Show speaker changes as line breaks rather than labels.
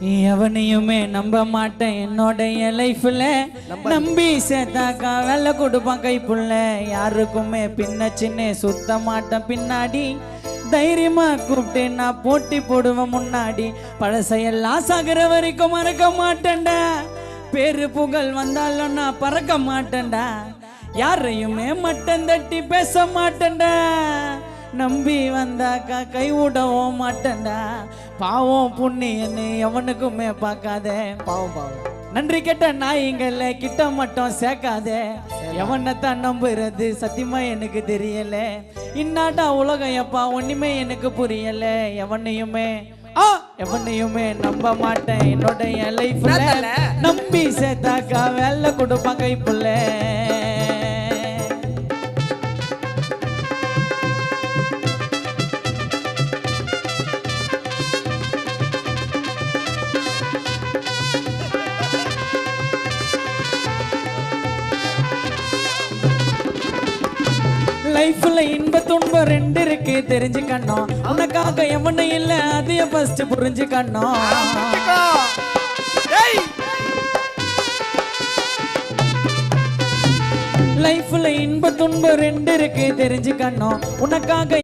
எவனையுமே நம்ப மாட்டேன் என்னோடைய லைஃப்ல நம்பி சேர்த்தாக்கா வேலை கொடுப்பான் கைப்புள்ள யாருக்குமே பின்ன சின்ன சுத்த மாட்டேன் பின்னாடி தைரியமா கூப்பிட்டு நான் போட்டி போடுவேன் முன்னாடி பழசையெல்லாம் சாகிற வரைக்கும் மறக்க மாட்டேன்டா பேரு புகழ் வந்தாலும் நான் பறக்க மாட்டேன்டா யாரையுமே மட்டம் தட்டி பேச மாட்டேன்டா நம்பி வந்தாக்கா கை விடவும் மாட்டேன்டா பாவம் புண்ணியன்னு எவனுக்குமே பார்க்காத
பாவம் பாவம்
நன்றி கேட்ட நாய்ங்கள கிட்ட மட்டும் சேர்க்காத எவனைத்தான் நம்புறது சத்தியமா எனக்கு தெரியல இன்னாட்டா உலகம் எப்பா ஒண்ணுமே எனக்கு புரியல எவனையுமே நம்ப மாட்டேன் என்னோடைய லைஃப்ல நம்பி சேர்த்தாக்கா வேலை கொடுப்பான் கைப்புள்ள லைஃப்ல இன்ப துன்பம் ரெண்டு இருக்கு தெரிஞ்சுக்கணும் உனக்காக எவனும் இல்ல அதைய ஃபர்ஸ்ட் புரிஞ்சுக்கணும் லைஃப்ல இன்ப துன்பம் ரெண்டு இருக்கு தெரிஞ்சுக்கணும் உனக்காக